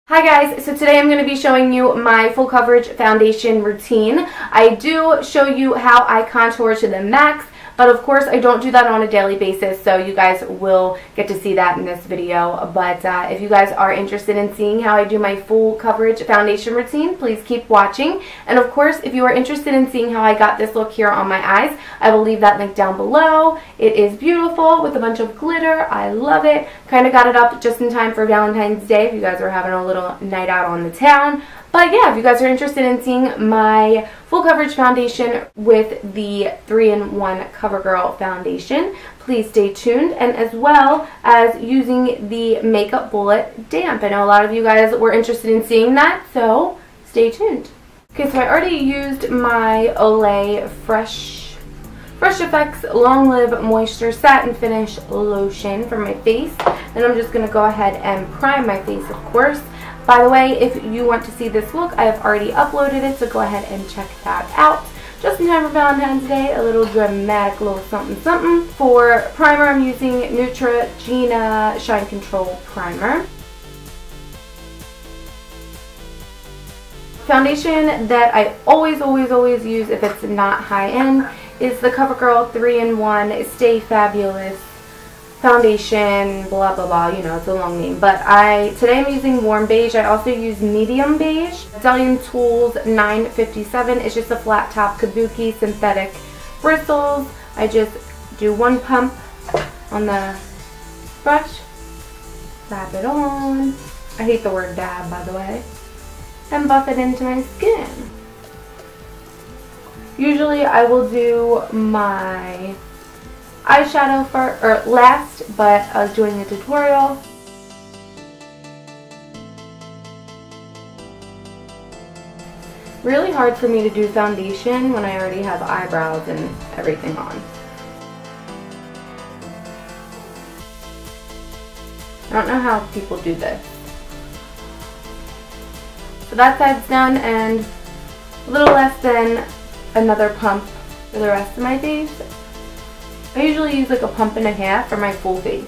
Hi guys, so today I'm going to be showing you my full coverage foundation routine. I do show you how I contour to the max, but of course I don't do that on a daily basis, so you guys will get to see that in this video. But if you guys are interested in seeing how I do my full coverage foundation routine, please keep watching. And of course, if you are interested in seeing how I got this look here on my eyes, I will leave that link down below. It is beautiful with a bunch of glitter. I love it. Kind of got it up just in time for Valentine's Day if you guys are having a little night out on the town. But yeah, if you guys are interested in seeing my full coverage foundation with the 3-in-1 Covergirl foundation, please stay tuned, and as well as using the Makeup Bullet Damp. I know a lot of you guys were interested in seeing that, so stay tuned. Okay, so I already used my Olay Fresh Effects Long Live Moisture Satin Finish Lotion for my face, and I'm just going to go ahead and prime my face, of course. By the way, if you want to see this look, I have already uploaded it, so go ahead and check that out. Just in time for Valentine's Day, a little dramatic little something something. For primer, I'm using Neutrogena Shine Control Primer. Foundation that I always use if it's not high-end is the Covergirl 3-in-1 Stay Fabulous foundation, blah blah blah, you know, it's a long name. But today I'm using warm beige. I also use medium beige. Bdellium Tools 957. It's just a flat top kabuki synthetic bristles. I just do one pump on the brush, dab it on. I hate the word dab, by the way. And buff it into my skin. Usually I will do my eyeshadow last, but I was doing a tutorial. Really hard for me to do foundation when I already have eyebrows and everything on. I don't know how people do this. So that side's done, and a little less than another pump for the rest of my face. I usually use like a pump and a half for my full face.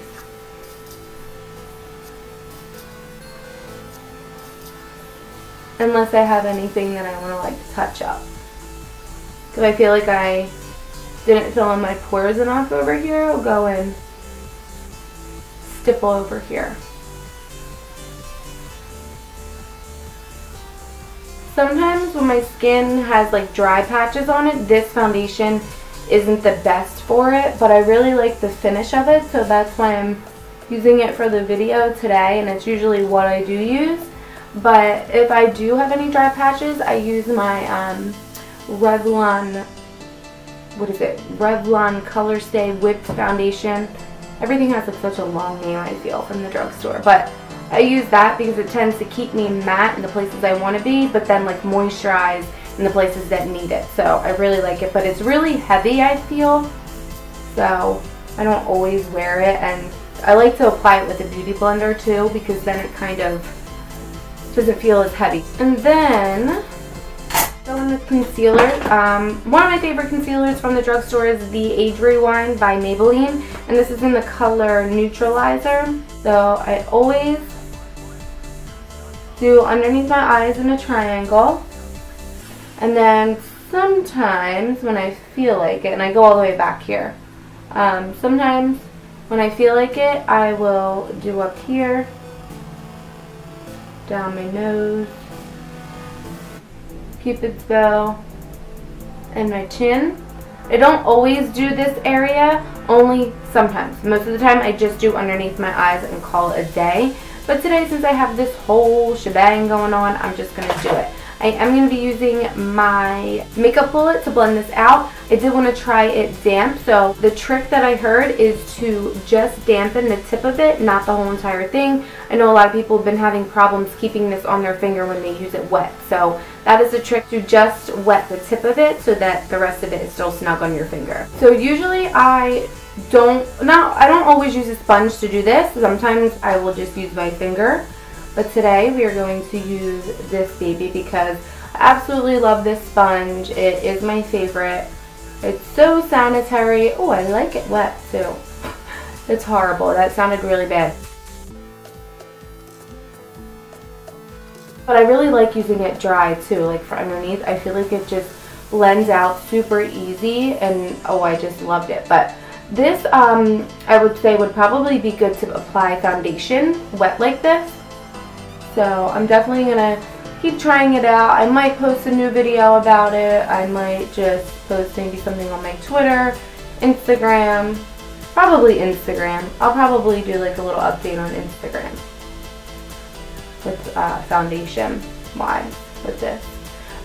Unless I have anything that I want to like touch up. Because I feel like I didn't fill in my pores enough over here, I'll go and stipple over here. Sometimes when my skin has like dry patches on it, this foundation isn't the best for it, but I really like the finish of it, so that's why I'm using it for the video today, and it's usually what I do use. But if I do have any dry patches, I use my Revlon Color Stay Whipped Foundation. Everything has like such a long name, I feel, from the drugstore, but I use that because it tends to keep me matte in the places I want to be, but then like moisturize in the places that need it. So I really like it, but it's really heavy, I feel, so I don't always wear it. And I like to apply it with a beauty blender too, because then it kind of doesn't feel as heavy. And then go in with concealer. One of my favorite concealers from the drugstore is the Age Rewind by Maybelline, and this is in the color Neutralizer. So I always do underneath my eyes in a triangle. And then sometimes when I feel like it, and I go all the way back here, sometimes when I feel like it, I will do up here, down my nose, Cupid's bow, and my chin. I don't always do this area, only sometimes. Most of the time I just do underneath my eyes and call it a day. But today, since I have this whole shebang going on, I'm just going to do it. I am going to be using my Makeup Bullet to blend this out. I did want to try it damp, so the trick that I heard is to just dampen the tip of it, not the whole entire thing. I know a lot of people have been having problems keeping this on their finger when they use it wet, so that is the trick, to just wet the tip of it so that the rest of it is still snug on your finger. So usually I don't always use a sponge to do this. Sometimes I will just use my finger. But today we are going to use this baby because I absolutely love this sponge. It is my favorite. It's so sanitary. Oh, I like it wet too. It's horrible. That sounded really bad. But I really like using it dry too, like for underneath. I feel like it just blends out super easy, and oh, I just loved it. But this, I would say, would probably be good to apply foundation wet like this. So I'm definitely gonna keep trying it out. I might post a new video about it. I might just post maybe something on my Twitter, Instagram, probably Instagram. I'll probably do like a little update on Instagram with foundation wise with this.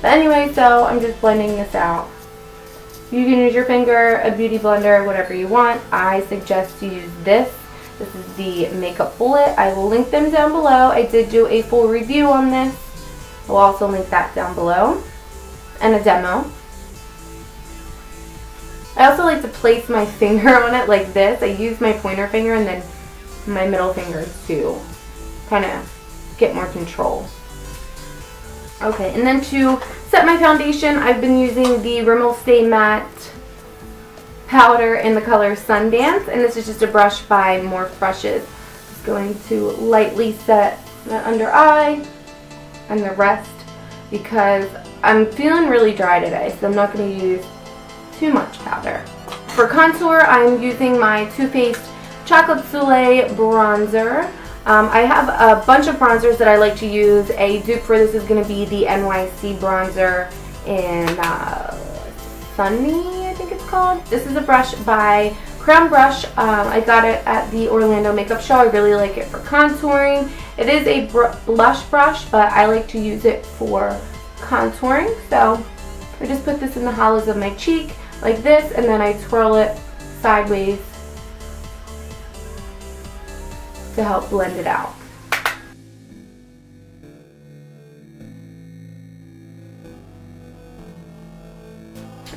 But anyway, so I'm just blending this out. You can use your finger, a beauty blender, whatever you want. I suggest to use this. This is the Makeup Bullet. I will link them down below. I did do a full review on this. I'll also link that down below. And a demo. I also like to place my finger on it like this. I use my pointer finger and then my middle finger to kind of get more control. Okay, and then to set my foundation, I've been using the Rimmel Stay Matte powder in the color Sundance, and this is just a brush by Morphe Brushes. Just going to lightly set my under eye and the rest because I'm feeling really dry today, so I'm not going to use too much powder. For contour, I'm using my Too Faced Chocolate Soleil bronzer. I have a bunch of bronzers that I like to use. A dupe for this is going to be the NYC bronzer in Sunny, I think it's called. This is a brush by Crown Brush. I got it at the Orlando Makeup Show. I really like it for contouring. It is a blush brush, but I like to use it for contouring. So I just put this in the hollows of my cheek like this, and then I twirl it sideways to help blend it out.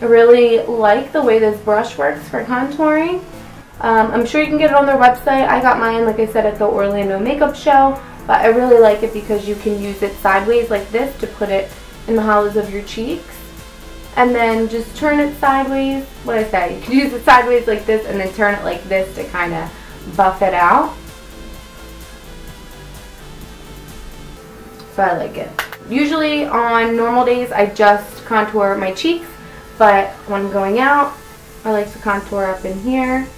I really like the way this brush works for contouring. I'm sure you can get it on their website. I got mine, like I said, at the Orlando Makeup Show, but I really like it because you can use it sideways like this to put it in the hollows of your cheeks. And then just turn it sideways. What did I say? You can use it sideways like this and then turn it like this to kind of buff it out. So I like it. Usually on normal days I just contour my cheeks, but when I'm going out I like to contour up in here.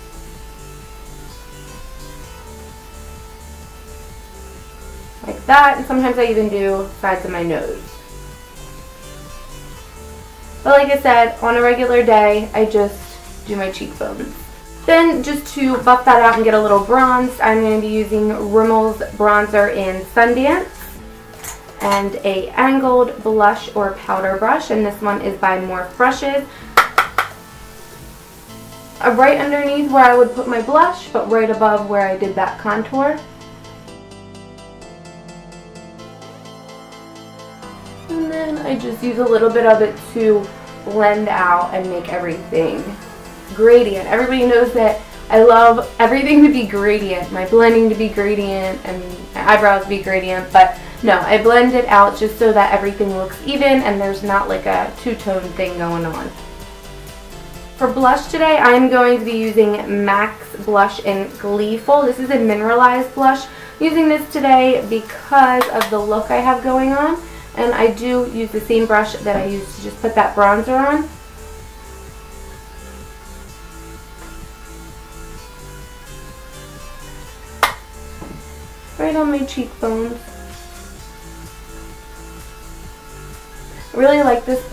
Like that, and sometimes I even do sides of my nose. But like I said, on a regular day I just do my cheekbones. Then just to buff that out and get a little bronzed, I'm going to be using Rimmel's bronzer in Sundance and a angled blush or powder brush, and this one is by Morphe Brushes. Right underneath where I would put my blush, but right above where I did that contour. And then I just use a little bit of it to blend out and make everything gradient. Everybody knows that I love everything to be gradient, my blending to be gradient and my eyebrows to be gradient, but no, I blend it out just so that everything looks even and there's not like a two-tone thing going on. For blush today, I am going to be using MAC's blush in Gleeful. This is a mineralized blush. I'm using this today because of the look I have going on, and I do use the same brush that I used to just put that bronzer on. Right on my cheekbones. I really like this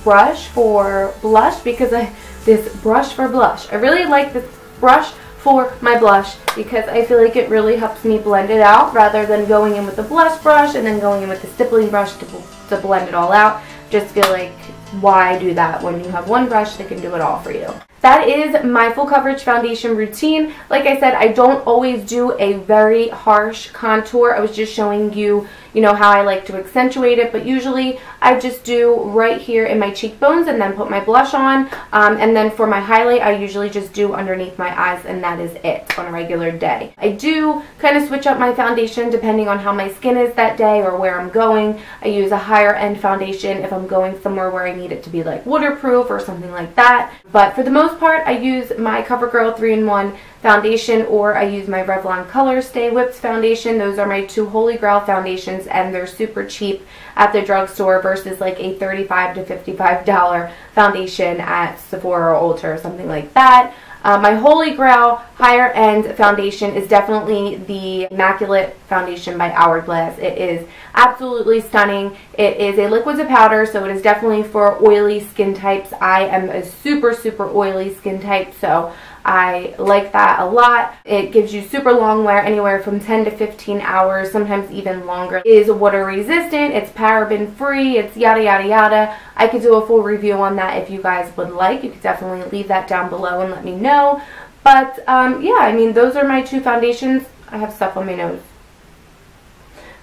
brush for blush because I really like this brush for my blush because I feel like it really helps me blend it out rather than going in with the blush brush and then going in with the stippling brush to blend it all out. Just feel like, why do that when you have one brush that can do it all for you? That is my full coverage foundation routine. Like I said, I don't always do a very harsh contour. I was just showing you, how I like to accentuate it, but usually I just do right here in my cheekbones and then put my blush on. And then for my highlight, I usually just do underneath my eyes, and that is it on a regular day. I do kind of switch up my foundation depending on how my skin is that day or where I'm going. I use a higher end foundation if I'm going somewhere where I need it to be like waterproof or something like that. But for the most part, I use my CoverGirl 3-in-1 foundation, or I use my Revlon Color Stay Whipped foundation. Those are my two holy grail foundations, and they're super cheap at the drugstore versus like a $35 to $55 foundation at Sephora or Ulta or something like that. My holy grail higher end foundation is definitely the Immaculate foundation by Hourglass. It is absolutely stunning. It is a liquid to powder, so it is definitely for oily skin types. I am a super oily skin type, so I like that a lot. It gives you super long wear, anywhere from 10 to 15 hours, sometimes even longer. It is water resistant, it's paraben free, it's yada yada yada. I could do a full review on that if you guys would like. You could definitely leave that down below and let me know. But yeah, I mean, those are my two foundations. I have stuff on my nose.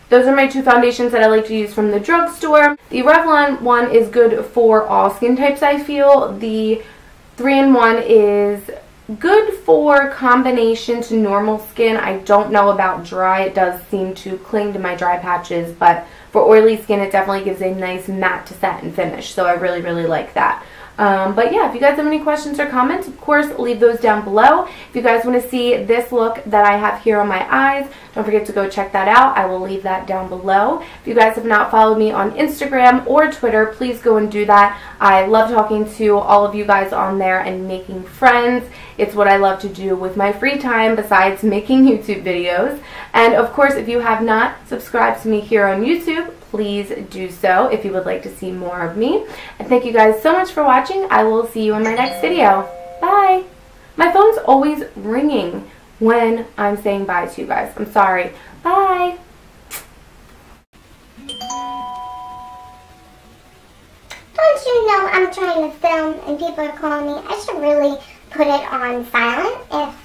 Those are my two foundations that I like to use from the drugstore. The Revlon one is good for all skin types, I feel. The 3-in-1 is good for combination to normal skin. I don't know about dry. It does seem to cling to my dry patches, but for oily skin, it definitely gives a nice matte to satin finish, so I really like that. But yeah, if you guys have any questions or comments, of course, leave those down below. If you guys want to see this look that I have here on my eyes, don't forget to go check that out. I will leave that down below. If you guys have not followed me on Instagram or Twitter, please go and do that. I love talking to all of you guys on there and making friends. It's what I love to do with my free time besides making YouTube videos. And of course, if you have not subscribed to me here on YouTube, please do so if you would like to see more of me. And thank you guys so much for watching. I will see you in my next video. Bye! My phone's always ringing when I'm saying bye to you guys. I'm sorry. Bye! Don't you know I'm trying to film and people are calling me? I should really put it on silent if